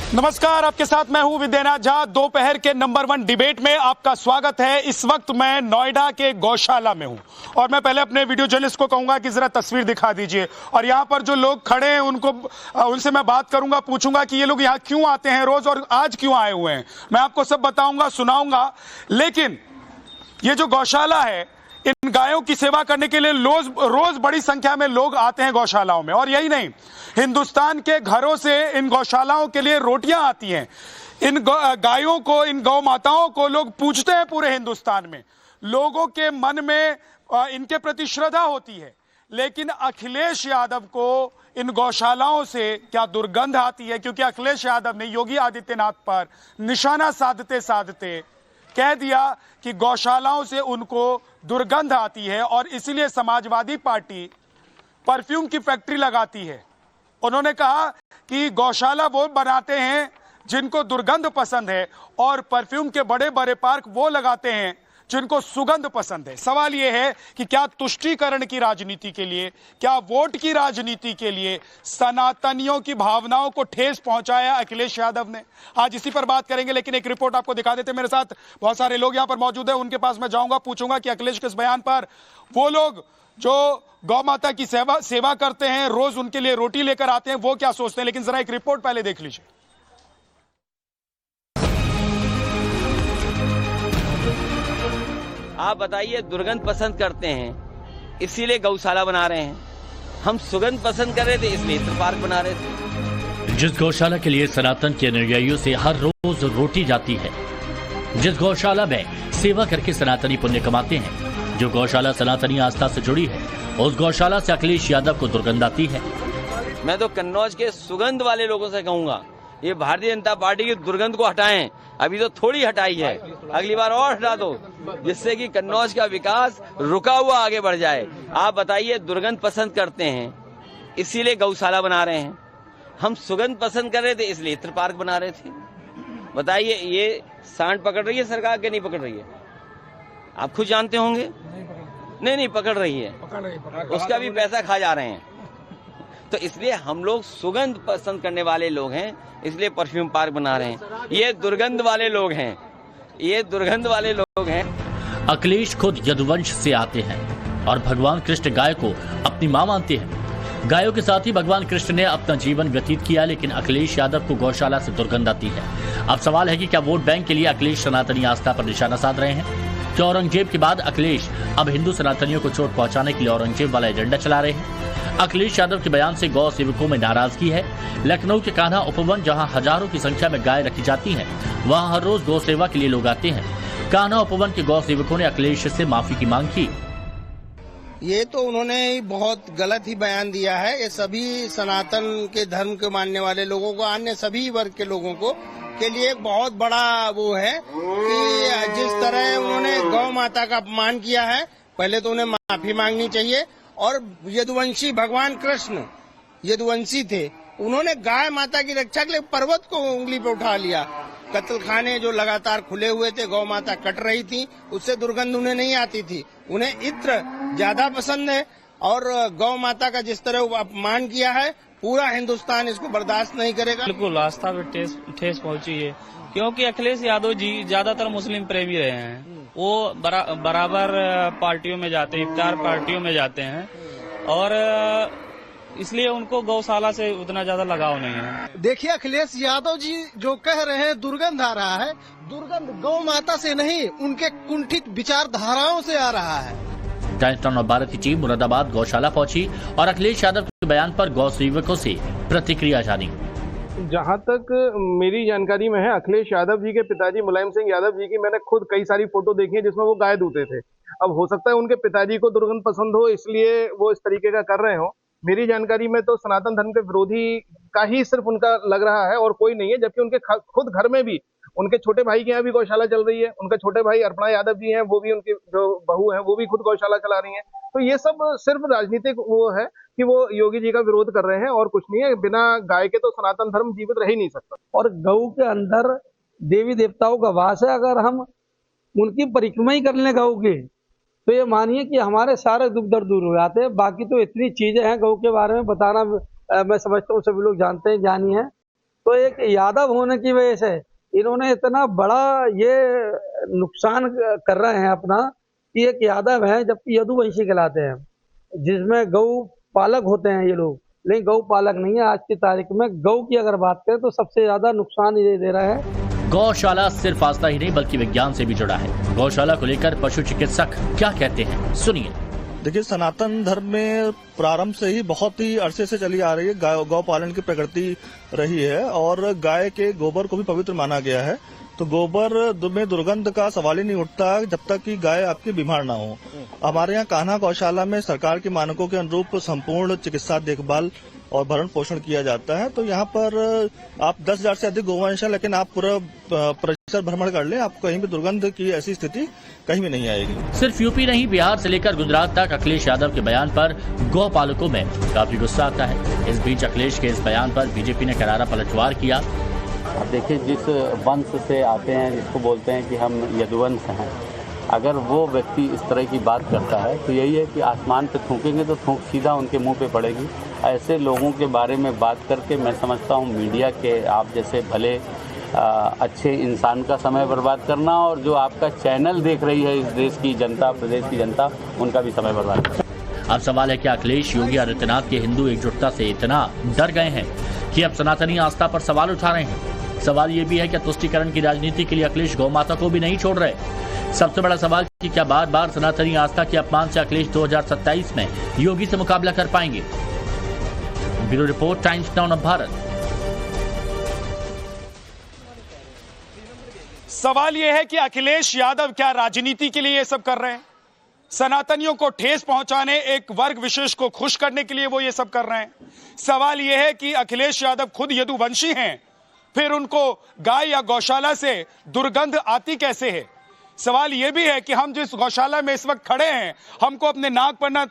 नमस्कार, आपके साथ मैं हूं विद्यानाथ झा। दोपहर के नंबर 1 डिबेट में आपका स्वागत है। इस वक्त मैं नोएडा के गौशाला में हूं और मैं पहले अपने वीडियो जर्नलिस्ट को कहूंगा कि जरा तस्वीर दिखा दीजिए। और यहां पर जो लोग खड़े हैं उनसे मैं बात करूंगा, पूछूंगा कि ये लोग यहां क्यों आते हैं रोज और आज क्यों आए हुए हैं। मैं आपको सब बताऊंगा, सुनाऊंगा। लेकिन ये जो गौशाला है, इन गायों की सेवा करने के लिए रोज बड़ी संख्या में लोग आते हैं गौशालाओं में। और यही नहीं, हिंदुस्तान के घरों से इन गौशालाओं के लिए रोटियां आती हैं। इन गायों को, इन गौ माताओं को लोग पूजते हैं। पूरे हिंदुस्तान में लोगों के मन में इनके प्रति श्रद्धा होती है। लेकिन अखिलेश यादव को इन गौशालाओं से क्या दुर्गंध आती है, क्योंकि अखिलेश यादव ने योगी आदित्यनाथ पर निशाना साधते साधते कह दिया कि गौशालाओं से उनको दुर्गंध आती है और इसीलिए समाजवादी पार्टी परफ्यूम की फैक्ट्री लगाती है। उन्होंने कहा कि गौशाला वो बनाते हैं जिनको दुर्गंध पसंद है और परफ्यूम के बड़े बड़े पार्क वो लगाते हैं जिनको सुगंध पसंद है। सवाल यह है कि क्या तुष्टीकरण की राजनीति के लिए, क्या वोट की राजनीति के लिए सनातनियों की भावनाओं को ठेस पहुंचाया अखिलेश यादव ने? आज इसी पर बात करेंगे। लेकिन एक रिपोर्ट आपको दिखा देते। मेरे साथ बहुत सारे लोग यहां पर मौजूद है, उनके पास मैं जाऊंगा, पूछूंगा कि अखिलेश के इस बयान पर वो लोग जो गौ माता की सेवा करते हैं, रोज उनके लिए रोटी लेकर आते हैं, वो क्या सोचते हैं। लेकिन जरा एक रिपोर्ट पहले देख लीजिए। आप बताइए, दुर्गंध पसंद करते हैं इसीलिए गौशाला बना रहे हैं। हम सुगंध पसंद कर रहे थे इसलिए इत्र पार्क बना रहे थे। जिस गौशाला के लिए सनातन के अनुयायियों से हर रोज रोटी जाती है, जिस गौशाला में सेवा करके सनातनी पुण्य कमाते हैं, जो गौशाला सनातनी आस्था से जुड़ी है, उस गौशाला से अखिलेश यादव को दुर्गंध आती है। मैं तो कन्नौज के सुगंध वाले लोगों से कहूंगा, ये भारतीय जनता पार्टी की दुर्गंध को हटाएं। अभी तो थोड़ी हटाई है, अगली बार और हटा दो, जिससे कि कन्नौज का विकास रुका हुआ आगे बढ़ जाए। आप बताइए, दुर्गंध पसंद करते हैं इसीलिए गौशाला बना रहे हैं। हम सुगंध पसंद कर रहे थे इसलिए इत्र पार्क बना रहे थे। बताइए, ये सांड पकड़ रही है सरकार के नहीं पकड़ रही है? आप खुद जानते होंगे। नहीं पकड़ रही है, उसका भी पैसा खा जा रहे हैं। तो इसलिए हम लोग सुगंध पसंद करने वाले लोग हैं, इसलिए परफ्यूम पार्क बना रहे हैं। ये दुर्गंध वाले लोग हैं, ये दुर्गंध वाले लोग हैं। अखिलेश खुद यदुवंश से आते हैं और भगवान कृष्ण गाय को अपनी मां मानते हैं। गायों के साथ ही भगवान कृष्ण ने अपना जीवन व्यतीत किया, लेकिन अखिलेश यादव को गौशाला से दुर्गंध आती है। अब सवाल है कि क्या वोट बैंक के लिए अखिलेश सनातनी आस्था पर निशाना साध रहे हैं? क्या औरंगजेब के बाद अखिलेश अब हिंदू सनातनियों को चोट पहुंचाने के लिए औरंगजेब वाला एजेंडा चला रहे हैं? अखिलेश यादव के बयान से गौ सेवकों में नाराजगी है। लखनऊ के कान्हा उपवन, जहां हजारों की संख्या में गाय रखी जाती हैं, वहां हर रोज गौ सेवा के लिए लोग आते हैं। कान्हा उपवन के गौ सेवकों ने अखिलेश से माफी की मांग की। ये तो उन्होंने बहुत गलत ही बयान दिया है। ये सभी सनातन के धर्म के मानने वाले लोगों को, अन्य सभी वर्ग के लोगों को के लिए एक बहुत बड़ा वो है कि जिस तरह उन्होंने गौ माता का अपमान किया है, पहले तो उन्हें माफी मांगनी चाहिए। और यदुवंशी भगवान कृष्ण यदुवंशी थे, उन्होंने गाय माता की रक्षा के लिए पर्वत को उंगली पे उठा लिया। कत्ल खाने जो लगातार खुले हुए थे, गौ माता कट रही थी, उससे दुर्गंध उन्हें नहीं आती थी। उन्हें इत्र ज्यादा पसंद है और गौ माता का जिस तरह अपमान किया है, पूरा हिंदुस्तान इसको बर्दाश्त नहीं करेगा। बिल्कुल आस्था पे ठेस पहुंची है, क्योंकि अखिलेश यादव जी ज्यादातर मुस्लिम प्रेमी रहे हैं। वो बराबर पार्टियों में जाते हैं, इफ्तार पार्टियों में जाते हैं, और इसलिए उनको गौशाला से उतना ज्यादा लगाव नहीं है। देखिए, अखिलेश यादव जी जो कह रहे हैं दुर्गंध आ रहा है, दुर्गंध गौ माता से नहीं, उनके कुंठित विचारधाराओं से आ रहा है। टाइम्स टाउन भारत की टीम मुरादाबाद गौशाला पहुंची और अखिलेश यादव के बयान पर गौ सेवकों से प्रतिक्रिया जानी। जहां तक मेरी जानकारी में है, अखिलेश यादव जी के पिताजी मुलायम सिंह यादव जी की मैंने खुद कई सारी फोटो देखी है जिसमें वो गाय दूते थे। अब हो सकता है उनके पिताजी को दुर्गंध पसंद हो, इसलिए वो इस तरीके का कर रहे हो। मेरी जानकारी में तो सनातन धर्म के विरोधी का ही सिर्फ उनका लग रहा है और कोई नहीं है। जबकि उनके खुद घर में भी, उनके छोटे भाई के यहाँ भी गौशाला चल रही है। उनके छोटे भाई अर्पणा यादव जी हैं, वो भी, उनकी जो बहू है वो भी खुद गौशाला चला रही हैं। तो ये सब सिर्फ राजनीतिक वो है कि वो योगी जी का विरोध कर रहे हैं और कुछ नहीं है। बिना गाय के तो सनातन धर्म जीवित रह ही नहीं सकता। और गऊ के अंदर देवी देवताओं का वास है। अगर हम उनकी परिक्रमा ही कर लें गऊ की, तो ये मानिए कि हमारे सारे दुख दर्द दूर हो जाते हैं। बाकी तो इतनी चीजें हैं गऊ के बारे में बताना, मैं समझता हूँ सभी लोग जानते हैं, जानी है। तो एक यादव होने की वजह से इन्होंने इतना बड़ा ये नुकसान कर रहे हैं अपना, कि एक यादव है जबकि यदुवंशी कहलाते हैं, जिसमें गौ पालक होते हैं ये लोग, लेकिन गौ पालक नहीं है। आज की तारीख में गौ की अगर बात करें तो सबसे ज्यादा नुकसान ये दे रहा है। गौशाला सिर्फ आस्था ही नहीं बल्कि विज्ञान से भी जुड़ा है। गौशाला को लेकर पशु चिकित्सक क्या कहते हैं, सुनिए। देखिए, सनातन धर्म में प्रारंभ से ही बहुत ही अरसे से चली आ रही है गौ पालन की प्रकृति रही है, और गाय के गोबर को भी पवित्र माना गया है। तो गोबर में दुर्गंध का सवाल ही नहीं उठता जब तक कि गाय आपकी बीमार ना हो। हमारे यहाँ कान्हा गौशाला में सरकार के मानकों के अनुरूप संपूर्ण चिकित्सा देखभाल और भरण पोषण किया जाता है। तो यहाँ पर आप 10,000 से अधिक गौवंश है, लेकिन आप पूरा परिसर भ्रमण कर लें, आपको कहीं भी दुर्गंध की ऐसी स्थिति कहीं भी नहीं आएगी। सिर्फ यूपी नहीं, बिहार से लेकर गुजरात तक अखिलेश यादव के बयान पर गौ पालकों में काफी गुस्सा आता है। इस बीच अखिलेश के इस बयान पर बीजेपी ने करारा पलटवार किया। अब देखिए, जिस वंश से आते हैं, जिसको बोलते हैं कि हम यदुवंश हैं, अगर वो व्यक्ति इस तरह की बात करता है तो यही है कि आसमान पे थूकेंगे तो थूक सीधा उनके मुंह पे पड़ेगी। ऐसे लोगों के बारे में बात करके मैं समझता हूँ मीडिया के आप जैसे भले अच्छे इंसान का समय बर्बाद करना, और जो आपका चैनल देख रही है इस देश की जनता, प्रदेश की जनता, उनका भी समय बर्बाद करना। अब सवाल है कि अखिलेश योगी आदित्यनाथ के हिंदू एकजुटता से इतना डर गए हैं कि अब सनातनी आस्था पर सवाल उठा रहे हैं। सवाल ये भी है कि तुष्टीकरण की राजनीति के लिए अखिलेश गौ माता को भी नहीं छोड़ रहे। सबसे बड़ा सवाल कि क्या बार बार सनातनी आस्था के अपमान से अखिलेश 2027 में योगी से मुकाबला कर पाएंगे। Bureau report, times now Bharat. सवाल यह है कि अखिलेश यादव क्या राजनीति के लिए ये सब कर रहे हैं? सनातनियों को ठेस पहुंचाने, एक वर्ग विशेष को खुश करने के लिए वो ये सब कर रहे हैं? सवाल यह है कि अखिलेश यादव खुद यदुवंशी हैं, फिर उनको गाय या गौशाला से दुर्गंध आती कैसे है? सवाल यह भी है कि हम जिस गौशाला में इस वक्त खड़े हैं, हमको अपने नाक पर न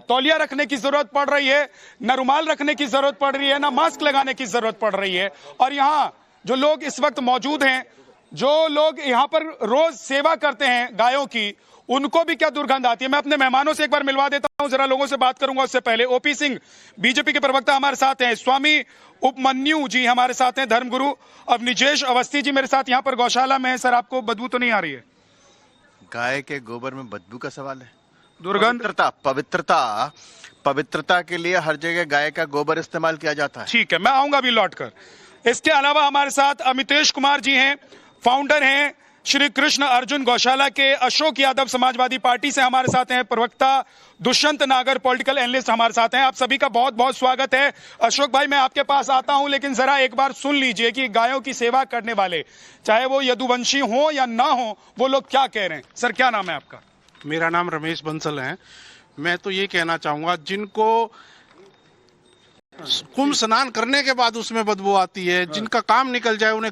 तौलिया रखने की जरूरत पड़ रही है, न रुमाल रखने की जरूरत पड़ रही है, न मास्क लगाने की जरूरत पड़ रही है। और यहाँ जो लोग इस वक्त मौजूद हैं, जो लोग यहाँ पर रोज सेवा करते हैं गायों की, उनको भी क्या दुर्गंध आती है? मैं अपने मेहमानों से एक बार मिलवा देता हूं, जरा लोगों से बात करूंगा। उससे पहले ओपी सिंह बीजेपी के प्रवक्ता हमारे साथ हैं, स्वामी उपमन्यु जी हमारे साथ हैं, धर्मगुरु। अब निजेश अवस्थी जी मेरे साथ यहाँ पर गौशाला में है। सर, आपको बदबू तो नहीं आ रही है? गाय के गोबर में बदबू का सवाल है? दुर्गंध, पवित्रता के लिए हर जगह गाय का गोबर इस्तेमाल किया जाता है। ठीक है, मैं आऊंगा अभी लौट कर। इसके अलावा हमारे साथ अमितेश कुमार जी हैं, फाउंडर हैं श्री कृष्ण अर्जुन गौशाला के। अशोक यादव समाजवादी पार्टी से हमारे साथ हैं, प्रवक्ता दुष्यंत नागर पॉलिटिकल एनालिस्ट हमारे साथ हैं। आप सभी का बहुत बहुत स्वागत है। अशोक भाई, मैं आपके पास आता हूं, लेकिन जरा एक बार सुन लीजिए कि गायों की सेवा करने वाले, चाहे वो यदुवंशी हो या ना हो, वो लोग क्या कह रहे हैं। सर, क्या नाम है आपका? मेरा नाम रमेश बंसल है। मैं तो ये कहना चाहूंगा, जिनको कुंभ स्नान करने के बाद उसमें बदबू आती है, जिनका काम निकल जाए, उन्हें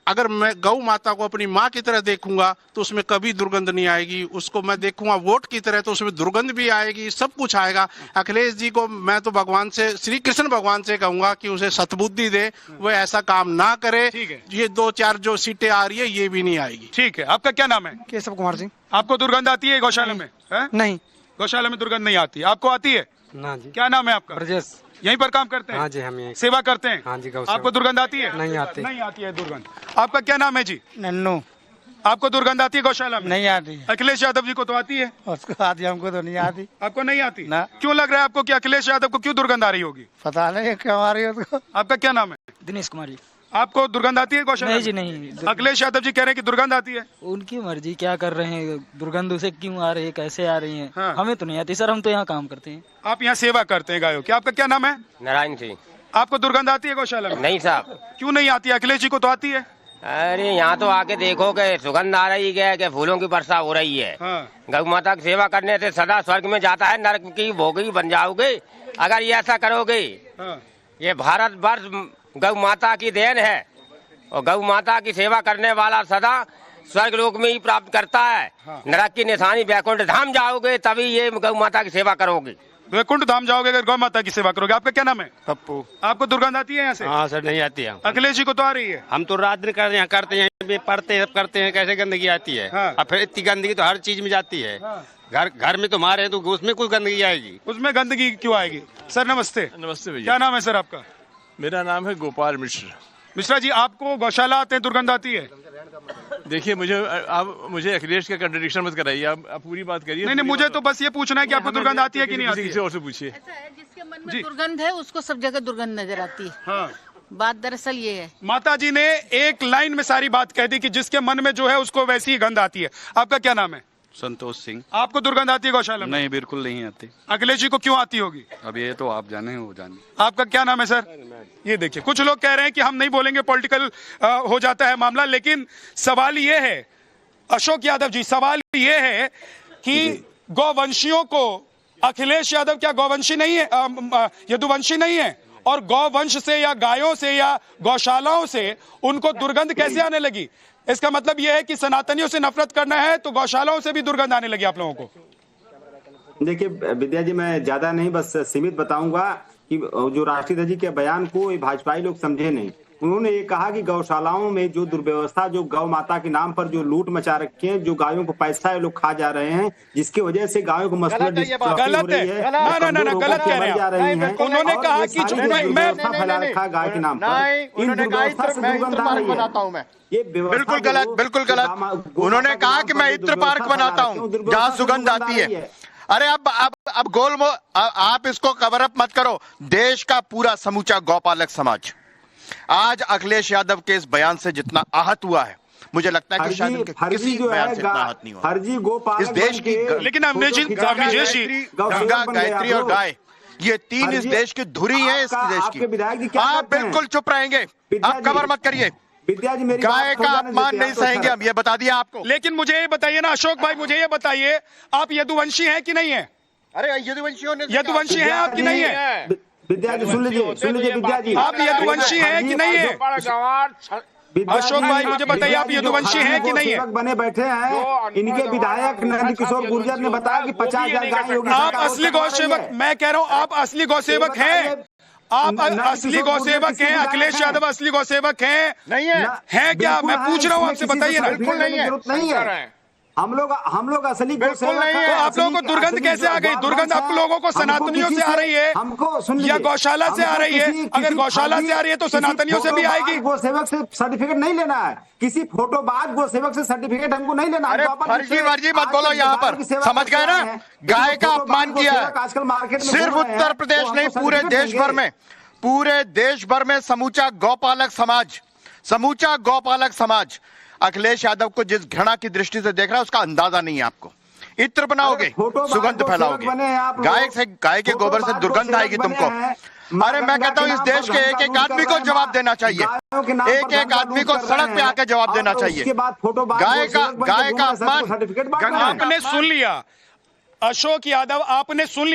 अगर मैं गौ माता को अपनी माँ की तरह देखूंगा तो उसमें कभी दुर्गंध नहीं आएगी। उसको मैं देखूंगा वोट की तरह तो उसमें दुर्गंध भी आएगी, सब कुछ आएगा। अखिलेश जी को मैं तो भगवान से, श्री कृष्ण भगवान से कहूंगा कि उसे सद्बुद्धि दे, वो ऐसा काम ना करे। ये 2-4 जो सीटें आ रही है ये भी नहीं आएगी। ठीक है, आपका क्या नाम है? केशव कुमार सिंह। आपको दुर्गंध आती है गौशाला में? नहीं, गौशाला में दुर्गंध नहीं आती। आपको आती है? ना जी। क्या नाम है आपका? ब्रजेश। यहीं पर काम करते हैं? हाँ जी, हम यहीं सेवा करते हैं। हाँ जी। आपको दुर्गंध आती है? नहीं आती। नहीं आती है दुर्गंध। आपका क्या नाम है जी? नन्नू। आपको दुर्गंध आती है गौशाला में? नहीं आती। अखिलेश यादव जी को तो आती है? उसको आती, हमको तो नहीं आती। आपको नहीं आती ना। क्यों लग रहा है आपको कि अखिलेश यादव को क्यों दुर्गंध आ रही होगी? पता नहीं क्यों आ रही है उसको। आपका क्या नाम है? दिनेश कुमार जी। आपको दुर्गंध आती है गौशाला? नहीं जी, नहीं। अखिलेश यादव जी कह रहे हैं कि दुर्गंध आती है। उनकी मर्जी, क्या कर रहे हैं, दुर्गंध उसे क्यों आ रही है, कैसे आ रही है। हाँ। हमें तो नहीं आती सर, हम तो यहाँ काम करते हैं। आप यहाँ सेवा करते हैं गायों की। आपका क्या नाम है? नारायण सिंह। आपको दुर्गंध आती है गौशाला में? नहीं साहब। क्यों नहीं आती? अखिलेश जी को तो आती है। अरे यहाँ तो आके देखो कि सुगंध आ रही है, कि फूलों की वर्षा हो रही है। गौ माता की सेवा करने से सदा स्वर्ग में जाता है, नरक की भोगी बन जाओगे अगर ये ऐसा करोगे। ये भारत वर्ष गौ माता की देन है, और गौ माता की सेवा करने वाला सदा स्वर्ग लोक में ही प्राप्त करता है। नरक की निशानी वैकुंठ धाम जाओगे तभी ये गौ माता की सेवा करोगे। वैकुंठ धाम जाओगे अगर गौ माता की सेवा करोगे। आपका क्या नाम है? पप्पू। आपको दुर्गंध आती है यहाँ से? हाँ सर, नहीं आती है। अखिलेश जी को तो आ रही है। हम तो रात दिन करते हैं, पढ़ते हैं, करते हैं, कैसे गंदगी आती है। हाँ। और फिर इतनी गंदगी तो हर चीज में जाती है। घर में तो हमारे हैं तो उसमें कुछ गंदगी आएगी। उसमें गंदगी क्यों आएगी? सर नमस्ते। नमस्ते भैया। क्या नाम है सर आपका? मेरा नाम है गोपाल मिश्र। मिश्रा जी, आपको गौशाला आते हैं दुर्गंध आती है? देखिए, मुझे अखिलेश का कंट्रडिक्शन मत कराइए, आप पूरी बात करिए। नहीं, मुझे तो बस ये पूछना है कि आपको दुर्गंध आती है कि नहीं आती है? किसी और से पूछिए। जिसके मन में दुर्गंध है उसको सब जगह दुर्गंध नजर आती है। हाँ, बात दरअसल ये है। माता जी ने एक लाइन में सारी बात कह दी कि जिसके मन में जो है उसको वैसी ही गंध आती है। आपका क्या नाम है? संतोष सिंह। आपको दुर्गंध आती है गौशाला में? नहीं, बिल्कुल नहीं आती। अखिलेश जी को क्यों आती होगी? अब ये तो आप जाने, वो जाने। आपका क्या नाम है सर? ये देखिए, कुछ लोग कह रहे हैं कि हम नहीं बोलेंगे, पॉलिटिकल हो जाता है मामला, लेकिन सवाल ये है अशोक यादव जी, सवाल ये है कि गौवंशियों को अखिलेश यादव क्या गौवंशी नहीं है, यदुवंशी नहीं है? और गौवंश से या गायों से या गौशालाओं से उनको दुर्गंध कैसे आने लगी? इसका मतलब यह है कि सनातनियों से नफरत करना है तो गौशालाओं से भी दुर्गंध आने लगी आप लोगों को। देखिए विद्या जी, मैं ज्यादा नहीं, बस सीमित बताऊंगा कि जो राष्ट्रीय ध्वज के बयान को भाजपाई लोग समझे नहीं। उन्होंने ये कहा कि गौशालाओं में जो दुर्व्यवस्था, जो गौ माता के नाम पर जो लूट मचा रखे हैं, जो गायों को पैसा ये लोग खा जा रहे हैं, जिसकी वजह से गायों को मसला गलत है, गलत कह रहे हैं। उन्होंने कहा कि फैला रखा गाय के नाम पर, इन दुर्व्यवस्था से दुर्गंध आ रही है। ये बिल्कुल गलत, बिल्कुल गलत। उन्होंने कहा कि मैं इत्र पार्क बनाता हूँ जहाँ सुगंध आती है। अरे अब आप इसको कवर अप मत करो। देश का पूरा समूचा गौपालक समाज आज अखिलेश यादव के इस बयान से जितना आहत हुआ है, मुझे लगता है कि शायद उनके किसी बयान से इतना आहत नहीं हुआ इस देश की। लेकिन अमरीश जी, गंगा, गायत्री और गाय, ये तीन इस देश की धुरी है, इस देश की। आप बिल्कुल चुप रहेंगे, आप कवर मत करिए। गाय का अपमान नहीं सहेंगे हम, ये बता दिया आपको। लेकिन मुझे ये बताइए ना अशोक भाई, मुझे ये बताइए, आप यदुवंशी हैं कि नहीं है? अरे यदुवंशी हैं आप कि नहीं है? विद्या जी सुन लीजिए विद्या जी, आप यदुवंशी हैं कि नहीं है? अशोक भाई मुझे बताइए, आप यदुवंशी हैं कि नहीं है? बने बैठे हैं, इनके विधायक नंद किशोर गुर्जर ने बताया कि 50,000 गाय होगी। आप असली गौ सेवक, मैं कह रहा हूँ आप असली गौ सेवक हैं, आप असली गौ सेवक हैं? अखिलेश यादव असली गौ सेवक हैं? नहीं है क्या? मैं पूछ रहा हूँ आपसे, बताइए ना। बिल्कुल नहीं है। हम लोग असली बिल्कुल नहीं है। तो आप लोगों को दुर्गंध कैसे आ गई? दुर्गंध आप लोगों को सनातनियों से आ रही है या गौशाला से आ रही है? अगर गौशाला से आ रही है तो सनातनियों से भी आएगी। गौ सेवक से सर्टिफिकेट नहीं लेना है, किसी फोटोबाज गौ सेवक से सर्टिफिकेट हमको नहीं लेना। अरे फर्जी मत बोलो यहाँ पर, समझ गए ना? गाय का अपमान किया है आजकल मार्केट में, सिर्फ उत्तर प्रदेश नहीं, पूरे देश भर में समूचा गौपालक समाज अखिलेश यादव को जिस घृणा की दृष्टि से देख रहा है उसका अंदाजा नहीं है आपको। इत्र बनाओगे, सुगंध फैलाओगे, गाय के गोबर से दुर्गंध आएगी तुमको। अरे मैं कहता हूँ इस देश के एक एक आदमी को जवाब देना चाहिए, एक एक आदमी को सड़क पे आके जवाब देना चाहिए। गाय का अपमान। आपने सुन लिया अशोक यादव, आपने सुन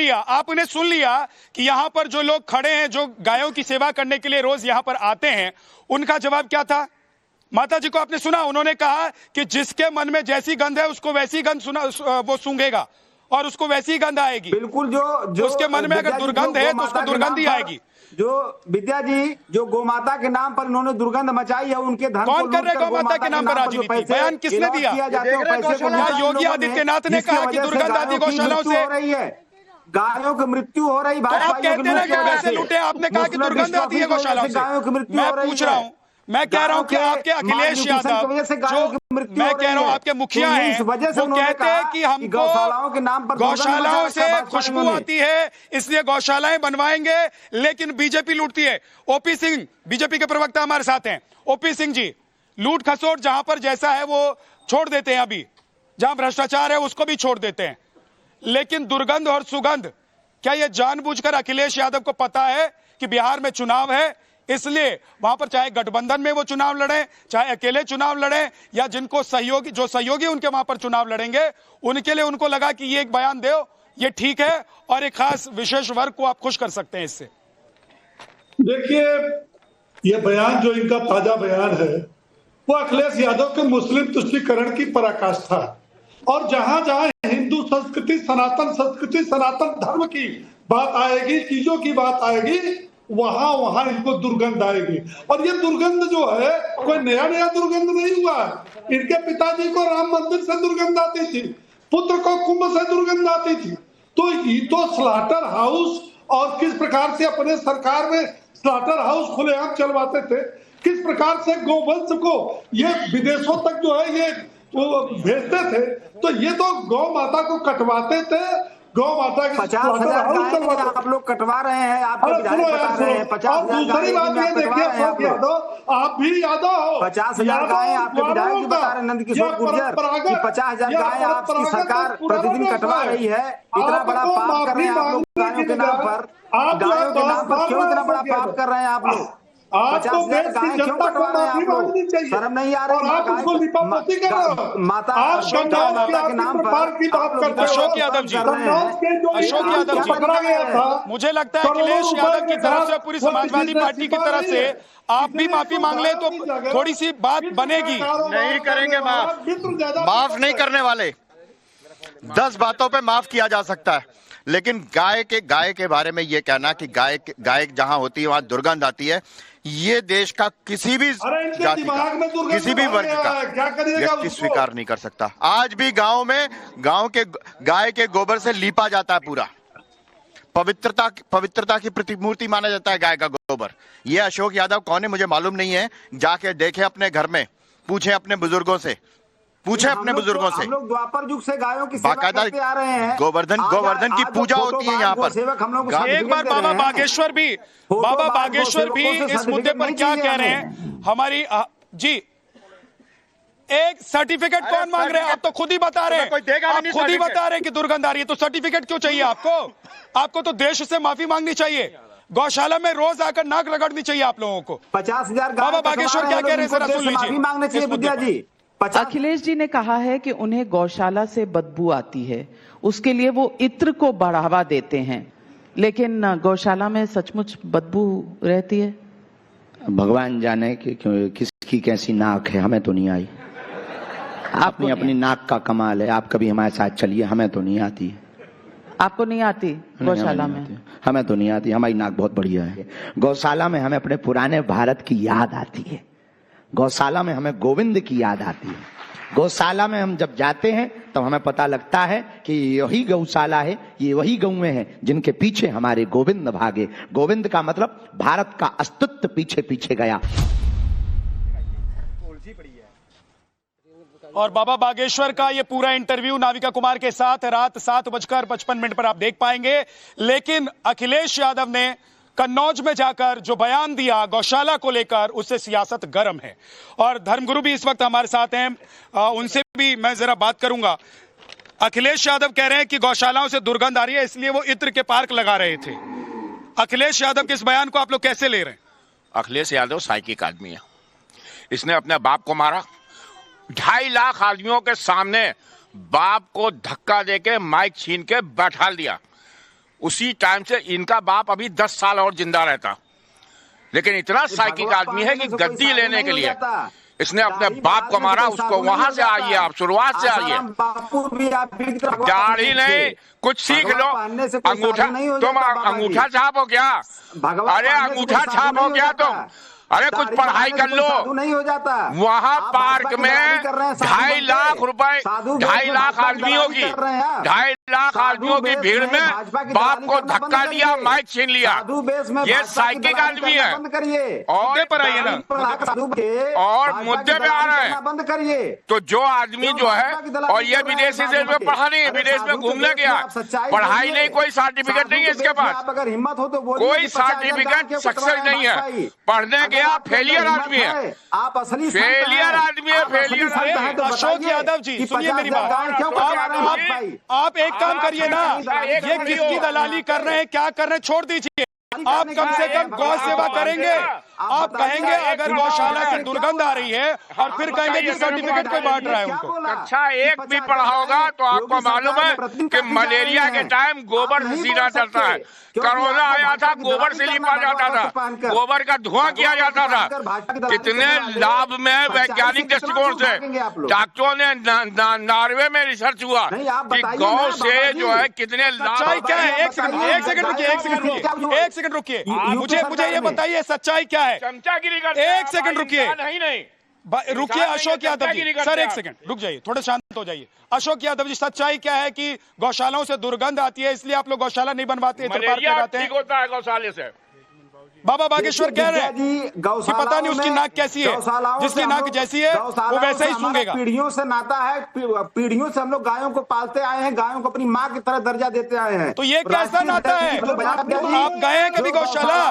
लिया कि यहाँ पर जो लोग खड़े हैं, जो गायों की सेवा करने के लिए रोज यहाँ पर आते हैं, उनका जवाब क्या था? माता जी को आपने सुना, उन्होंने कहा कि जिसके मन में जैसी गंध है उसको वैसी गंध वो सूंघेगा और उसको वैसी गंध आएगी। बिल्कुल, जो उसके मन में अगर दुर्गंध है तो उसको दुर्गंध ही आएगी। जो विद्या जी, जो गोमाता के नाम पर उन्होंने दुर्गंध मचाई है, उनके धन कौन कर रहे गोमाता के नाम पर राजनीति? बयान किसने दिया? योगी आदित्यनाथ ने कहा कि दुर्गंध आदि गौशालाओं से हो रही है, गायों की मृत्यु हो रही। तो आप कहते हैं कि पैसे लूटे, आपने कहा कि दुर्गंध आती है गौशालाओं से। गायों की मृत्यु मैं पूछ रहा हूँ, मैं कह रहा हूँ कि आपके अखिलेश यादव, जो मैं कह रहा हूँ आपके मुखिया हैं, वो कहते हैं कि हमको गौशालाओं से खुशबू आती है इसलिए गौशालाएं बनवाएंगे, लेकिन बीजेपी लूटती है। ओपी सिंह, बीजेपी के प्रवक्ता हमारे साथ हैं, ओपी सिंह जी, लूट खसोट जहां पर जैसा है वो छोड़ देते हैं, अभी जहां भ्रष्टाचार है उसको भी छोड़ देते हैं, लेकिन दुर्गंध और सुगंध, क्या ये जानबूझकर अखिलेश यादव को पता है कि बिहार में चुनाव है, इसलिए वहां पर चाहे गठबंधन में वो चुनाव लड़े, चाहे अकेले चुनाव लड़े, या जिनको सहयोगी उनके वहां पर चुनाव लड़ेंगे, उनके लिए उनको लगा कि ये एक बयान दो, ये ठीक है और एक खास विशेष वर्ग को आप खुश कर सकते हैं इससे। देखिए, ये बयान जो इनका ताजा बयान है वो अखिलेश यादव के मुस्लिम तुष्टीकरण की पराकाष्ठा, और जहां जहां हिंदू संस्कृति, सनातन धर्म की बात आएगी, चीजों की बात आएगी, वहां इनको दुर्गंध आएगी। और ये दुर्गंध जो है कोई नया दुर्गंध नहीं हुआ है। इनके पिताजी को राम मंदिर से दुर्गंध आती थी, पुत्र को कुंभ से दुर्गंध आती थी। तो ये तो स्लाटर हाउस और किस प्रकार से अपने सरकार में स्लॉटर हाउस खुलेआम चलवाते थे, किस प्रकार से गोवंश को ये विदेशों तक जो है ये वो भेजते थे, तो ये तो गौ माता को कटवाते थे, गौ माता की 50,000 गायें आप लोग कटवा रहे हैं, आपके विधायक बता रहे हैं 50,000 दूसरी बात ये देखिए अशोक यादव, आप भी यादव हो, 50,000 गायें आपके विधायक भी बता रहे हैं नंद किशोर गुर्जर कि 50,000 गायें आपकी सरकार प्रतिदिन कटवा रही है। इतना बड़ा पाप कर रहे हैं आप लोग गायों के नाम पर, गायों के नाम पर क्यों इतना बड़ा पाप कर रहे हैं आप लोग? 50,000 गायें क्यों कटवा रहे हैं आप लोग? शर्म नहीं आ रही? माता माता के नाम पर अशोक यादव जी, अशोक यादव जी, मुझे लगता है अखिलेश यादव की तरफ से, पूरी समाजवादी पार्टी की तरफ से आप भी माफी मांग ले तो थोड़ी सी बात बनेगी। नहीं करेंगे माफ नहीं करने वाले। 10 बातों पे माफ किया जा सकता है, लेकिन गाय के बारे में ये कहना कि गाय जहां होती है वहां दुर्गंध आती है, ये देश का किसी भी जाति का, किसी भी वर्ग का व्यक्ति स्वीकार नहीं कर सकता। आज भी गांव के गाय के गोबर से लीपा जाता है, पूरा पवित्रता की प्रतिमूर्ति माना जाता है गाय का गोबर। ये अशोक यादव कौन है मुझे मालूम नहीं है, जाके देखे अपने घर में, पूछे अपने बुजुर्गों से, हम लोग द्वापर युग से गायों की सेवा करते आ रहे हैं। गोवर्धन की पूजा होती है यहाँ पर। एक बार बाबा बागेश्वर भी इस मुद्दे पर क्या कह रहे हैं हमारी जी। एक सर्टिफिकेट कौन मांग रहे हैं? आप तो खुद ही बता रहे हैं, आप खुद ही बता रहे हैं कि दुर्गंध आ रही है, तो सर्टिफिकेट क्यों चाहिए आपको? आपको तो देश से माफी मांगनी चाहिए, गौशाला में रोज आकर नाक रगड़नी चाहिए आप लोगों को। 50,000 बाबा बागेश्वर क्या कह रहे हैं जरा सुन लीजिए। मांगने चाहिए विद्या जी। अखिलेश जी ने कहा है कि उन्हें गौशाला से बदबू आती है, उसके लिए वो इत्र को बढ़ावा देते हैं, लेकिन गौशाला में सचमुच बदबू रहती है? भगवान जाने कि किसकी कैसी नाक है, हमें तो नहीं आई। आपने अपनी नाक का कमाल है, आप कभी हमारे साथ चलिए, हमें तो नहीं आती है। आपको नहीं आती गौशाला में? हमें तो नहीं आती, हमारी नाक बहुत बढ़िया है। गौशाला में हमें अपने पुराने भारत की याद आती है, गौशाला में हमें गोविंद की याद आती है। गौशाला में हम जब जाते हैं तो हमें पता लगता है कि यही गौशाला है, ये वही गौएं हैं जिनके पीछे हमारे गोविंद भागे। गोविंद का मतलब भारत का अस्तित्व पीछे पीछे गया। और बाबा बागेश्वर का ये पूरा इंटरव्यू नाविका कुमार के साथ रात 7:55 पर आप देख पाएंगे। लेकिन अखिलेश यादव ने कन्नौज में जाकर जो बयान दिया गौशाला को लेकर, उससे सियासत गर्म है। और धर्मगुरु भी इस वक्त हमारे साथ हैं, उनसे भी मैं जरा बात करूंगा। अखिलेश यादव कह रहे हैं कि गौशालाओं से दुर्गंध आ रही है, इसलिए वो इत्र के पार्क लगा रहे थे। अखिलेश यादव के इस बयान को आप लोग कैसे ले रहे हैं? अखिलेश यादव साइकिक आदमी है, इसने अपने बाप को मारा। 2.5 लाख आदमियों के सामने बाप को धक्का देके माइक छीन के बैठा दिया। उसी टाइम से इनका बाप अभी 10 साल और जिंदा रहता, लेकिन इतना साइकिक आदमी है कि गद्दी लेने के लिए इसने अपने बाप को मारा। उसको वहां से आइए, आप शुरुआत से आइए। दाढ़ी नहीं, कुछ सीख लो। अंगूठा, तुम अंगूठा छाप हो क्या? अरे अंगूठा छाप हो क्या तुम? अरे कुछ पढ़ाई कर लो। नहीं हो जाता। वहाँ पार्क में 2.5 लाख रुपए, 2.5 लाख आदमियों की, 2.5 लाख आदमियों की भीड़ में बाप को धक्का दिया, माइक छीन लिया। ये साइकिक आदमी है। और पर आइए ना, और मुद्दे पे आ रहे हैं। बंद करिए। तो जो आदमी जो है, और ये विदेशी से पढ़ा नहीं, विदेश में घूमने गया, पढ़ाई नहीं, कोई सर्टिफिकेट नहीं है इसके पास, अगर हिम्मत हो तो कोई सर्टिफिकेट सक्सेस नहीं है, पढ़ने गया फेलियर आदमी है। आप असली फेलियर आदमी है, फेलियर। अशोक यादव जी सुनिए मेरी बात, आप एक काम करिए ना, ये किसकी दलाली कर रहे हैं, क्या कर रहे हैं, छोड़ दीजिए। आप कम से कम गौ सेवा करेंगे। आप कहेंगे अगर गौशाला से दुर्गंध आ रही है, और फिर कहेंगे कि सर्टिफिकेट कोई बांट रहा है उनको। कक्षा 1 भी पढ़ा होगा तो आपको मालूम है कि मलेरिया के टाइम गोबर से सीना चलता है। कोरोना आया था, गोबर से लिपा जाता था, गोबर का धुआं किया जाता था। कितने लाभ में वैज्ञानिक दृष्टिकोण से डॉक्टरों ने नॉर्वे में रिसर्च हुआ कि गौ से जो है कितने लाभ। क्या है? एक सेकंड रुकिए, मुझे ये बताइए सच्चाई क्या है? चमचागिरी करते एक सेकंड रुकिए, नहीं रुकिए अशोक यादव जी, सर एक सेकंड रुक जाइए, थोड़े शांत हो जाइए। अशोक यादव जी, सच्चाई क्या है कि गौशालाओं से दुर्गंध आती है, इसलिए आप लोग गौशाला नहीं बनवाते, मलेरिया ठीक होता है गौशाले से? बाबा बागेश्वर कह रहे हैं कि पता नहीं उसकी नाक कैसी है, जिसकी नाक जैसी है वो वैसे ही सूंघेगा। पीढ़ियों से नाता है, पीढ़ियों से हम लोग गायों को पालते आए हैं, गायों को अपनी माँ की तरह दर्जा देते आए हैं। तो ये कैसा नाता है? आप गए हैं कभी गौशाला?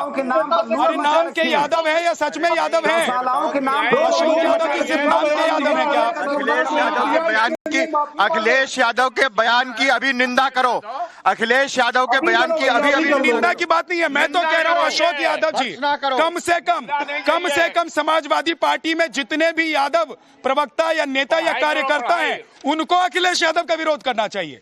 अरे नाम के यादव है या सच में यादव है? गौशालाओं के नाम अशोक यादव के सिर्फ नाम के यादव है क्या? अखिलेश यादव के बयान की अभी निंदा करो। अखिलेश यादव के बयान की अभी निंदा की बात नहीं है, मैं तो कह रहा हूँ अशोक यादव जी, कम से कम समाजवादी पार्टी में जितने भी यादव प्रवक्ता या नेता या कार्यकर्ता हैं उनको अखिलेश यादव का विरोध करना चाहिए।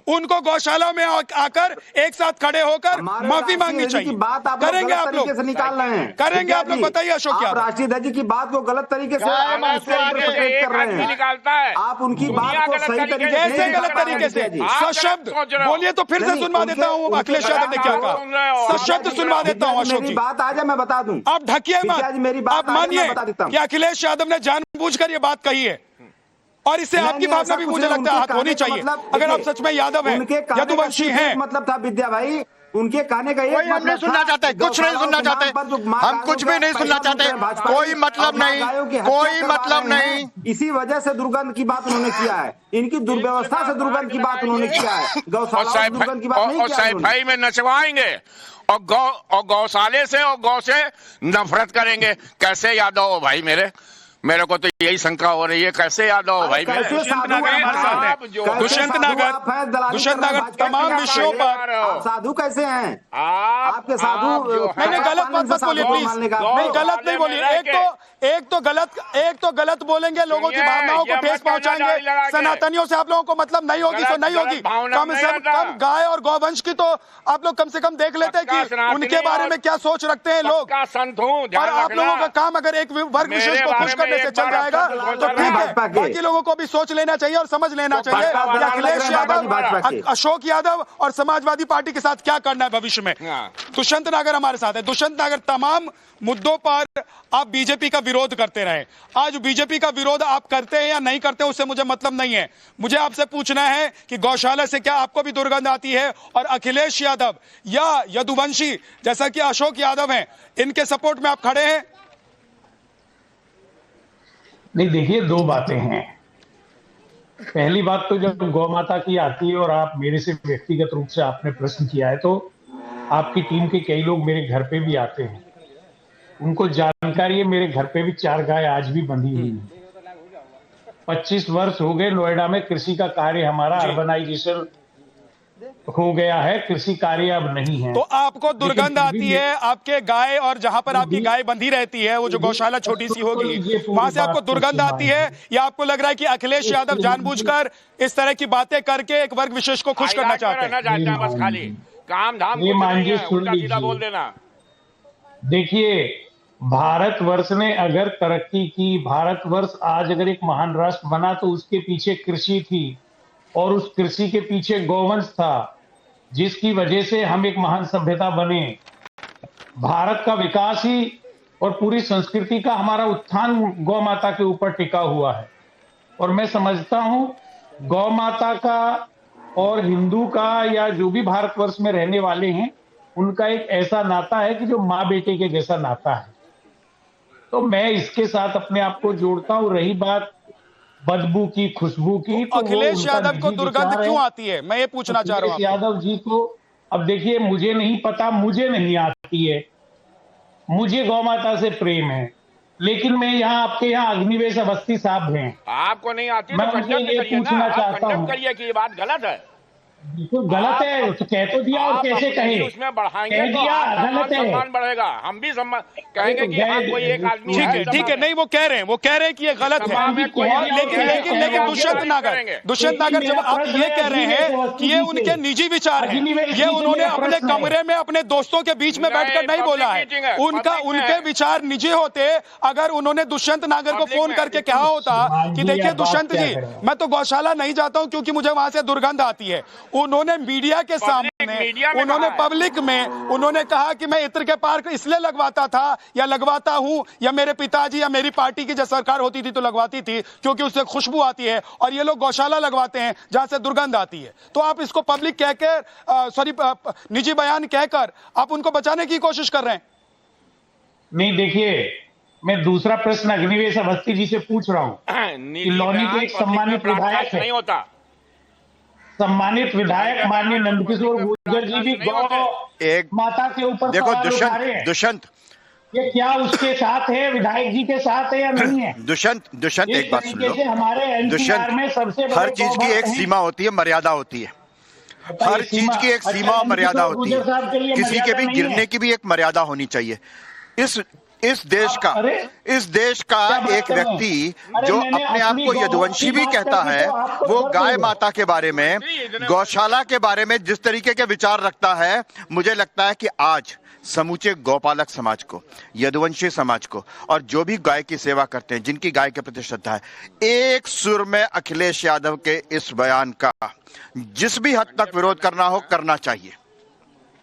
उनको गौशाला में आकर एक साथ खड़े होकर माफी मांगनी चाहिए। करेंगे आप लोग, निकाल रहे हैं, करेंगे आप लोग, बताइए अशोक यादव। राष्ट्रीय ध्वज की बात को गलत तरीके से कर रहे हैं, निकालता है। आप उनकी बात को सही तरीके से गलत तरीके से सशब्द बोलिए तो फिर से सुनवा देता हूँ अखिलेश यादव ने क्या कहा, सशब्द सुनवा देता हूँ अशोक जी। बात आ जाए मैं बता दूं, आप ढकिए मत, मेरी बात आप मानिए कि अखिलेश यादव ने जानबूझकर ये बात कही है और इससे आपकी भावना भी मुझे लगता है हाथ होनी चाहिए। अगर आप सच में यादव हैं, यदुवंशी हैं, मतलब था विद्या भाई, उनके कहने का एक कोई हम नहीं सुनना चाहते, कुछ नहीं सुनना चाहते, हम कुछ भी नहीं सुनना चाहते, कोई मतलब नहीं, कोई मतलब नहीं। इसी वजह से दुर्गंध की बात उन्होंने किया है, इनकी दुर्व्यवस्था से दुर्गंध की बात उन्होंने किया है, गौशाला दुर्गंध की बात नहीं किया। सफाई में नचवाएंगे और गौशाले से और गौ से नफरत करेंगे। कैसे यादव हो भाई मेरे को तो यही शंका हो रही है, कैसे यादव हो भाई? दुष्यंत नागर तमाम विषयों पर साधु कैसे हैं? आपके साधु मैंने गलत मत बोलिए प्लीज, नहीं गलत नहीं बोलिए। एक तो गलत बोलेंगे, लोगों की भावनाओं को ठेस पहुंचाएंगे। सनातनियों से आप लोगों को मतलब नहीं होगी तो नहीं होगी। कम से कम गाय और गौवंश की तो आप लोग कम से कम देख लेते हैं कि उनके बारे में क्या सोच रखते हैं लोग। और आप लोगों का काम अगर एक वर्ग विशेष को खुश करने से चल जाएगा तो ठीक है, बाकी लोगों को भी सोच लेना चाहिए और समझ लेना चाहिए कि अखिलेश यादव, अशोक यादव और समाजवादी पार्टी के साथ क्या करना है भविष्य में। दुष्यंत नागर हमारे साथ है। दुष्यंत नागर, तमाम मुद्दों पर आप बीजेपी का विरोध करते रहे। आज बीजेपी का विरोध आप करते हैं या नहीं करते उससे मुझे मतलब नहीं है। मुझे आपसे पूछना है कि गौशाला से क्या आपको भी दुर्गंध आती है? और अखिलेश यादव या यदुवंशी जैसा कि अशोक यादव हैं, इनके सपोर्ट में आप खड़े हैं? नहीं, देखिए दो बातें हैं। पहली बात तो जब गौ माता की आती है और आप मेरे से व्यक्तिगत रूप से आपने प्रश्न किया है, तो आपकी टीम के कई लोग मेरे घर पे भी आते हैं, उनको जानकारी है मेरे घर पे भी 4 गाय आज भी बंधी हुई है। 25 वर्ष हो गए नोएडा में कृषि का कार्य, हमारा अर्बनाइजेशन हो गया है, कृषि कार्य अब नहीं है। तो आपको दुर्गंध आती है आपके गाय, और जहां पर आपकी गाय बंधी रहती है वो जो गौशाला छोटी सी होगी वहां से आपको दुर्गंध आती है, या आपको लग रहा है कि अखिलेश यादव जानबूझकर इस तरह की बातें करके एक वर्ग विशेष को खुश करना चाहते हैं? बस खाली काम धाम बोल देना। देखिए, भारतवर्ष ने अगर तरक्की की, भारतवर्ष आज अगर एक महान राष्ट्र बना तो उसके पीछे कृषि थी और उस कृषि के पीछे गौवंश था, जिसकी वजह से हम एक महान सभ्यता बने। भारत का विकास ही और पूरी संस्कृति का हमारा उत्थान गौ माता के ऊपर टिका हुआ है। और मैं समझता हूं गौ माता का और हिंदू का या जो भी भारतवर्ष में रहने वाले हैं उनका एक ऐसा नाता है कि जो माँ बेटे के जैसा नाता है। तो मैं इसके साथ अपने आप को जोड़ता हूं। रही बात बदबू की, खुशबू की, तो अखिलेश यादव को दुर्गंध क्यों आती है, मैं ये पूछना चाह रहा हूँ। यादव जी को अब देखिए, मुझे नहीं पता, मुझे नहीं आती है, मुझे गौ माता से प्रेम है, लेकिन मैं यहाँ आपके यहाँ अग्निवेश अवस्थी साहब हैं, आपको नहीं आती मैं उनसे ये पूछना चाहता हूँ करिए कि ये बात गलत है। बिल्कुल गलत है, तो कह तो दिया और कैसे कहे, उसमें बढ़ाएंगे कह दिया गलत है, सम्मान बढ़ेगा, हम भी सम्मान कहेंगे कि हाँ कोई एक आदमी है। ठीक है, नहीं वो कह रहे हैं कि ये गलत है, लेकिन दुष्यंत नागर जब आप ये कह रहे हैं कि ये उनके निजी विचार हैं, ये उन्होंने अपने कमरे में अपने दोस्तों के बीच में बैठकर नहीं बोला है, उनके विचार निजी होते। अगर उन्होंने दुष्यंत नागर को फोन करके कहा होता कि देखिए दुष्यंत जी, मैं तो गौशाला नहीं जाता हूं क्योंकि मुझे वहां से दुर्गंध आती है, उन्होंने मीडिया के सामने, उन्होंने पब्लिक में उन्होंने कहा कि मैं इत्र के पार्क इसलिए लगवाता था या लगवाता हूं, या मेरे पिताजी या मेरी पार्टी की जब सरकार होती थी तो लगवाती थी क्योंकि उससे खुशबू आती है, और ये लोग गौशाला लगवाते हैं जहां से दुर्गंध आती है। तो आप इसको पब्लिक कहकर, निजी बयान कहकर आप उनको बचाने की कोशिश कर रहे हैं। नहीं देखिए, मैं दूसरा प्रश्न अग्निवेश अवस्थी जी से पूछ रहा हूँ कि लौनी के एक सम्मानित विधायक नहीं होता। सम्मानित विधायक माननीय नंदकिशोर गुर्जर जी भी गौ माता के ऊपर देखो सवाल उठा रहे हैं। दुष्यंत ये क्या उसके साथ है, विधायक जी के साथ है या नहीं है? दुष्यंत एक बात सुन लो। हमारे एनसीआर में सबसे हर चीज की एक सीमा होती है, मर्यादा होती है। हर चीज की एक सीमा और मर्यादा होती है। किसी के भी गिरने की भी एक मर्यादा होनी चाहिए। इस देश का एक व्यक्ति जो अपने आप को यदुवंशी भी कहता है, वो गाय माता के बारे में, गौशाला के बारे में जिस तरीके के विचार रखता है, मुझे लगता है कि आज समूचे गौपालक समाज को, यदुवंशी समाज को और जो भी गाय की सेवा करते हैं, जिनकी गाय के प्रति श्रद्धा है, एक सुर में अखिलेश यादव के इस बयान का जिस भी हद तक विरोध करना हो करना चाहिए।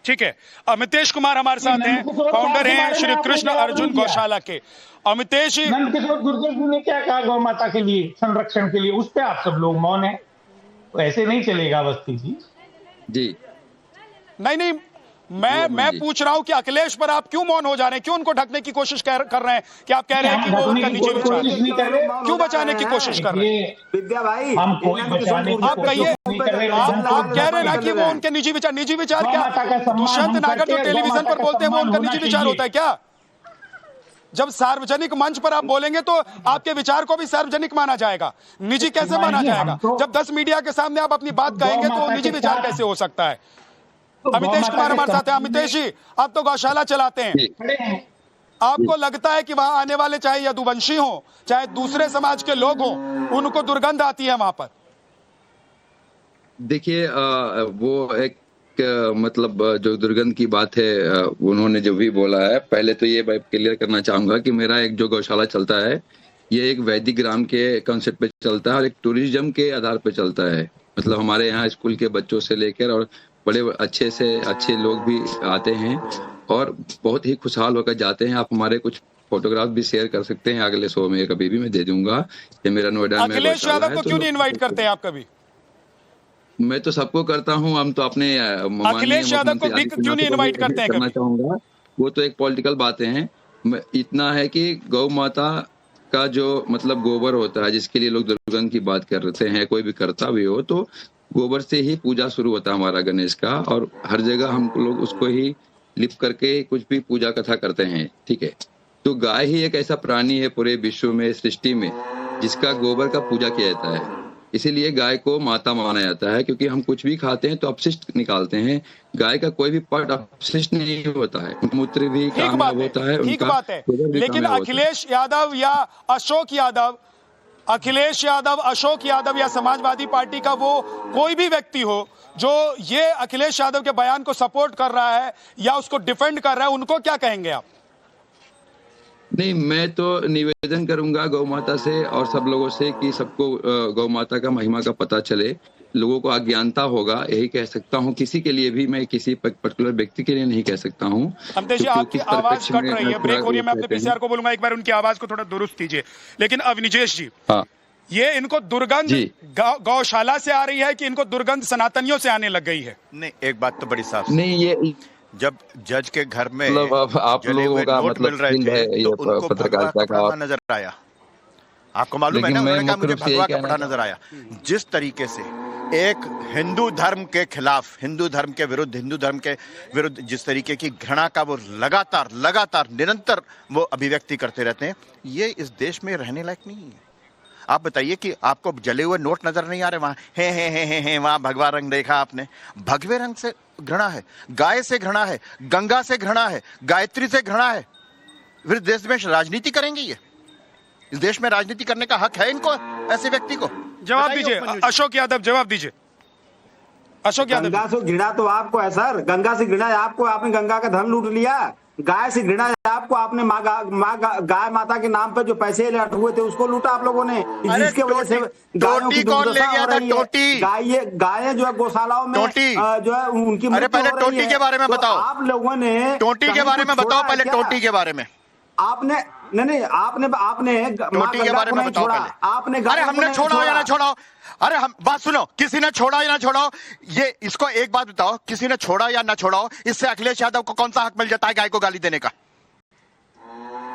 ठीक है, अमितेश कुमार हमारे साथ हैं, फाउंडर हैं श्री कृष्ण अर्जुन गौशाला के। अमितेश जी, नंदकिशोर गुर्जर जी ने क्या कहा गौ माता के लिए, संरक्षण के लिए, उस पर आप सब लोग मौन है। ऐसे नहीं चलेगा अवस्थी जी। जी नहीं, मैं पूछ रहा हूं कि अखिलेश पर आप क्यों मौन हो जा रहे हैं, क्यों उनको ढकने की कोशिश कर रहे हैं? कि आप कह रहे हैं कि वो उनका निजी विचार क्यों बचाने की कोशिश कर रहे हैं? विद्या भाई, हम कोई बचाने की आप कहिए, आप कह रहे हैं ना कि वो उनके निजी विचार क्या? दुष्यंत नागर जो टेलीविजन पर बोलते हैं वो उनका निजी विचार होता है क्या? जब सार्वजनिक मंच पर आप बोलेंगे तो आपके विचार को भी सार्वजनिक माना जाएगा, निजी कैसे माना जाएगा? जब 10 मीडिया के सामने आप अपनी बात कहेंगे तो निजी विचार कैसे हो सकता है? अमितेश कुमार हमारे साथ हैं। अमितेश जी, आप तो गौशाला चलाते हैं, आपको लगता है कि वहां आने वाले चाहे यदुवंशी हो, चाहे दूसरे समाज के लोग हों, उनको दुर्गंध आती है वहां पर? देखिए, वो एक मतलब जो दुर्गंध की बात है, उन्होंने जो भी बोला है, पहले तो ये मैं क्लियर करना चाहूंगा कि मेरा एक जो गौशाला चलता है, ये एक वैदिक ग्राम के कॉन्सेप्ट पे चलता है और एक टूरिज्म के आधार पे चलता है। मतलब हमारे यहाँ स्कूल के बच्चों से लेकर और बड़े अच्छे से अच्छे लोग भी आते हैं और बहुत ही खुशहाल होकर जाते हैं। आप हमारे कुछ फोटोग्राफ भी शेयर कर सकते हैं अगले शो में, कभी भी मैं दे दूंगा। ये मेरा नोएडा में अखिलेश यादव को क्यों नहीं इनवाइट करते आप कभी? मैं तो सबको करता हूँ। हम तो अपने अखिलेश यादव को क्यों नहीं इनवाइट करते हैं? करना चाहूंगा, वो तो एक पॉलिटिकल बातें हैं। इतना है कि गौ माता का जो मतलब गोबर होता है, जिसके लिए लोग दुर्गंध की बात कर रहे हैं, कोई भी करता भी हो, तो गोबर से ही पूजा शुरू होता है हमारा गणेश का, और हर जगह हम लोग उसको ही लिप करके कुछ भी पूजा कथा करते हैं। ठीक है, तो गाय ही एक ऐसा प्राणी है पूरे विश्व में, सृष्टि में, जिसका गोबर का पूजा किया जाता है। इसीलिए गाय को माता माना जाता है, क्योंकि हम कुछ भी खाते हैं तो अपशिष्ट निकालते हैं। गाय का कोई भी पार्ट अपशिष्ट नहीं होता है, मूत्र भी कामयाब होता है, ठीक बात है। लेकिन अखिलेश यादव या अशोक यादव, अशोक यादव या समाजवादी पार्टी का वो कोई भी व्यक्ति हो जो ये अखिलेश यादव के बयान को सपोर्ट कर रहा है या उसको डिफेंड कर रहा है, उनको क्या कहेंगे आप? नहीं, मैं तो निवेदन करूंगा गौ माता से और सब लोगों से कि सबको गौ माता का महिमा का पता चले, लोगों को अज्ञानता होगा, यही कह सकता हूँ। किसी के लिए भी, मैं किसी पर्टिकुलर व्यक्ति के लिए नहीं कह सकता हूँ। अमितेश जी, आपकी आवाज कट रही है, ब्रेक हो रही है। मैं अपने पीसीआर को बोलूंगा एक बार उनकी आवाज को थोड़ा दुरुस्त कीजिए। लेकिन अवनिजेश जी, हाँ, ये इनको दुर्गंध गौशाला से आ रही है कि इनको दुर्गंध सनातनियों से आने लग गई है? नहीं, एक बात तो बड़ी साफ, नहीं, ये जब जज के घर में मतलब आप लोगों का मतलब मिल रहे थे, तो उनको पत्रकारिता का नजर आया। आपको मालूम है ना, उन्होंने कहा मुझे भगवा कपड़ा नजर आया। जिस तरीके से एक हिंदू धर्म के खिलाफ, हिंदू धर्म के विरुद्ध जिस तरीके की घृणा का वो लगातार निरंतर वो अभिव्यक्ति करते रहते हैं, ये इस देश में रहने लायक नहीं है। आप बताइए कि आपको जले हुए नोट नजर नहीं आ रहे? वहां हे वहां भगवा रंग देखा आपने? भगवे रंग से घृणा है, गाय से घृणा है, गंगा से घृणा है, गायत्री से घृणा है। फिर देश में राजनीति करेंगे? ये इस देश में राजनीति करने का हक है इनको, ऐसे व्यक्ति को? जवाब दीजिए अशोक यादव, जवाब दीजिए अशोक यादव। गंगा से घृणा तो आपको है सर, गंगा से घृणा है आपको, आपने गंगा का धन लूट लिया। गाय से घृणा है आपको, आपने गाय माता के नाम पर जो पैसे लट हुए थे उसको लूटा आप लोगों ने, जिसके वजह से टोटी कौन ले गया था? टोटी गायें जो है गौशालाओं में जो है उनकी, अरे पहले टोटी के बारे में बताओ। आप लोगों ने टोटी के बारे में बताओ, पहले टोटी के बारे में। आपने आपने टोटी के बारे में बताओ पहले। आपने, अरे हमने छोड़ा या ना छोड़ा? अरे हम बात सुनो, किसी ने छोड़ा या ना छोड़ा, ये इसको एक बात बताओ, किसी ने छोड़ा या ना छोड़ा, इससे अखिलेश यादव को कौन सा हक मिल जाता है गाय को गाली देने का?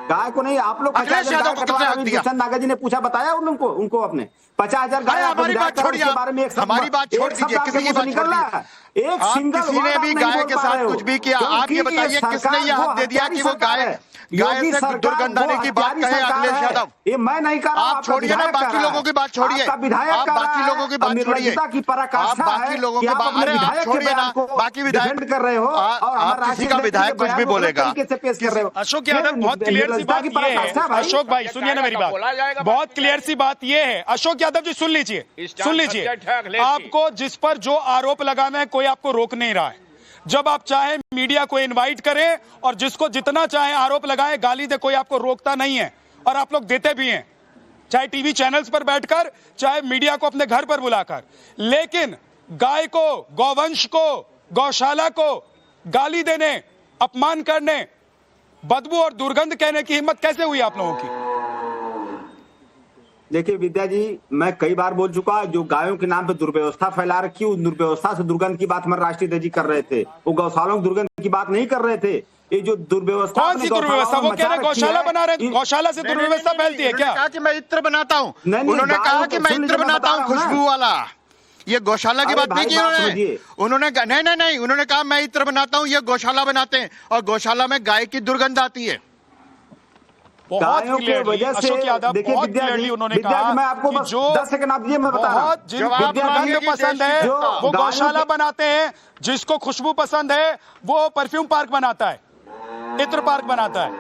गाय को नहीं, आप लोग 50,000 गाय कटवा रहे, दुष्यंत नागर जी ने पूछा, बताया उनको अपने 50,000 गाय हमारी बात छोड़िए, बारे में हमारी बात छोड़ दीजिए, किसी की बात छोड़ दीजिए। एक सिंगल किसी ने भी गाय के साथ कुछ भी किया, आप ये बताइए किसने ये हक दे दिया कि वो गाय से दुर्गंध आने की बात कहे अखिलेश यादव? ये मैं नहीं कर रहा, आप छोड़िए ना, बाकी लोगों की बात छोड़िए, आप बाकी लोगों की बात छोड़िए, आप बाकी लोगों की बात, अरे आप छोड़िए ना, बाकी विधायक कर रहे हो, आप किसी का विधायक कुछ भी बोलेगा। अशोक यादव, बहुत क्लियर सी बात ये है, अशोक भाई सुनिए ना मेरी बात, बहुत क्लियर सी बात ये है, अशोक यादव जी सुन लीजिए, आपको जिस पर जो आरोप लगाना है कोई आपको रोक नहीं रहा है। जब आप चाहे मीडिया को इनवाइट करें और जिसको जितना चाहे आरोप लगाए, गाली दे, कोई आपको रोकता नहीं है और आप लोग देते भी हैं, चाहे टीवी चैनल्स पर बैठकर, चाहे मीडिया को अपने घर पर बुलाकर। लेकिन गाय को, गौवंश को, गौशाला को गाली देने, अपमान करने, बदबू और दुर्गंध कहने की हिम्मत कैसे हुई आप लोगों की? देखिए विद्या जी, मैं कई बार बोल चुका, जो गायों के नाम पे दुर्व्यवस्था फैला रखी, उस दुर्व्यवस्था से दुर्गंध की बात हमारे राष्ट्रीय अध्यक्ष जी कर रहे थे, वो गौशालाओं की दुर्गंध की बात नहीं कर रहे थे। ये जो दुर्व्यवस्था, कौन सी दुर्व्यवस्था? वो कह रहे गौशाला बना रहे, गौशाला से दुर्व्यवस्था फैलती है क्या? कहा कि मैं इत्र बनाता हूँ, उन्होंने कहा कि मैं इत्र बनाता हूँ खुशबू वाला, ये गौशाला की बात नहीं की उन्होंने नहीं, उन्होंने कहा मैं इत्र बनाता हूँ, ये गौशाला बनाते हैं और गौशाला में गाय की दुर्गंध आती है। बहुत क्लियरली अशोक यादव, बहुत क्लियरली उन्होंने कहा, मैं आपको कि जो 10 सेकंड आप दीजिए, मैं बता रहा हूं, जिनको दुर्गंध पसंद है वो गौशाला बनाते हैं, जिसको खुशबू पसंद है वो परफ्यूम पार्क बनाता है, इत्र पार्क बनाता है।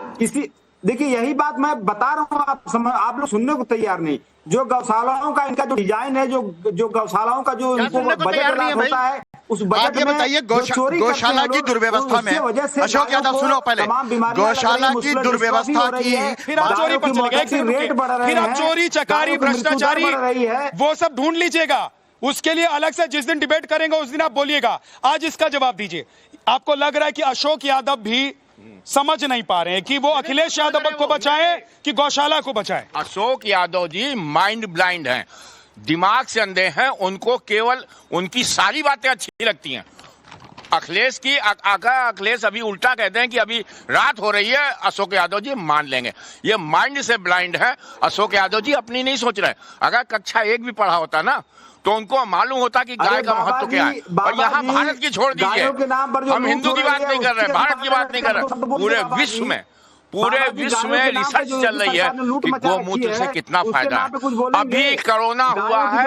देखिए यही बात मैं बता रहा हूँ, आप लोग सुनने को तैयार नहीं। जो गौशालाओं का इनका जो डिजाइन है, जो गौशालाओं का जो इनको बजट होता है, उस बजट में बताइए गौशाला की दुर्व्यवस्था में, अशोक यादव सुनो पहले, गौशाला की दुर्व्यवस्था की, फिर आप चोरी पर चले गए, फिर आप चोरी, चकारी, भ्रष्टाचारी वो सब ढूंढ लीजिएगा, उसके लिए अलग से जिस दिन डिबेट करेंगे उस दिन आप बोलिएगा। आज इसका जवाब दीजिए। आपको लग रहा है कि अशोक यादव भी समझ नहीं पा रहे हैं कि वो अखिलेश यादव को बचाएं कि गौशाला को बचाएं? अशोक यादव जी माइंड ब्लाइंड हैं, दिमाग से अंधे हैं, उनको केवल उनकी सारी बातें अच्छी लगती हैं। अखिलेश की अखिलेश अभी उल्टा कहते हैं कि अभी रात हो रही है, अशोक यादव जी मान लेंगे, ये माइंड से ब्लाइंड है। अशोक यादव जी अपनी नहीं सोच रहे। अगर कक्षा 1 भी पढ़ा होता ना तो उनको मालूम होता कि गाय का महत्व क्या है। और यहाँ भारत की छोड़ दीजिए, हम हिंदू की बात नहीं कर रहे, भारत की बात नहीं कर रहे, पूरे विश्व में रिसर्च चल रही है कि गोमूत्र से कितना फायदा है। अभी कोरोना हुआ है,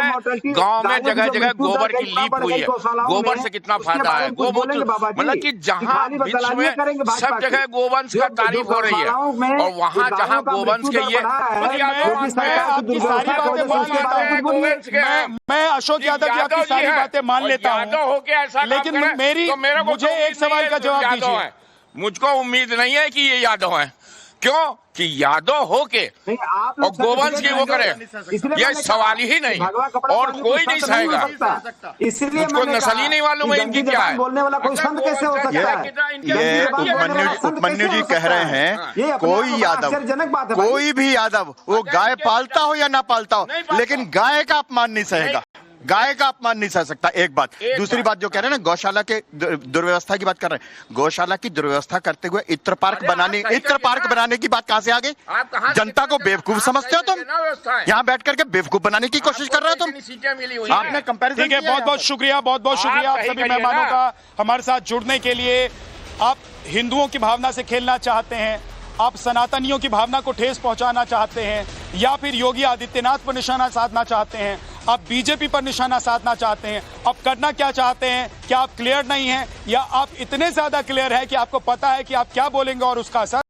गांव में जगह जगह गोबर की लीप हुई है, गोबर से कितना फायदा है। गोमूत्र मतलब कि जहां विश्व में सब जगह गोवंश का तारीफ हो रही है और वहां जहां गोवंश के ये मैं अशोक यादव जी आपकी सारी बातें मान लेता हूँ, लेकिन मुझे एक सवाल का जवाब दीजिए। मुझको उम्मीद नहीं है कि ये यादव हैं, क्यों कि यादव होके और गोवंश की वो करे, ये सवाल ही नहीं और कोई नहीं सहेगा। इसलिए मुझको नस्ल ही नहीं मालूम है इनकी क्या है। बोलने वाला कोई संत कैसे हो सकता है? ये उपमन्यु जी कह रहे हैं कोई यादव, कोई भी यादव, वो गाय पालता हो या ना पालता हो, लेकिन गाय का अपमान नहीं सहेगा, गाय का अपमान नहीं सह सकता। एक बात। दूसरी बात जो कह रहे हैं ना, गौशाला के दुर्व्यवस्था की बात कर रहे हैं, गौशाला की दुर्व्यवस्था करते हुए इत्र पार्क बनाने की बात कहां से आ गई? जनता को बेवकूफ समझते हो तुम? यहाँ बैठ करके बेवकूफ बनाने की कोशिश कर रहे हो तुम। आपने कंपैरिजन ठीक है, बहुत बहुत शुक्रिया आप सभी मेहमानों का हमारे साथ जुड़ने के लिए। आप हिंदुओं की भावना से खेलना चाहते हैं, आप सनातनियों की भावना को ठेस पहुंचाना चाहते हैं, या फिर योगी आदित्यनाथ पर निशाना साधना चाहते हैं, आप बीजेपी पर निशाना साधना चाहते हैं, आप करना क्या चाहते हैं? क्या आप क्लियर नहीं हैं, या आप इतने ज्यादा क्लियर है कि आपको पता है कि आप क्या बोलेंगे और उसका असर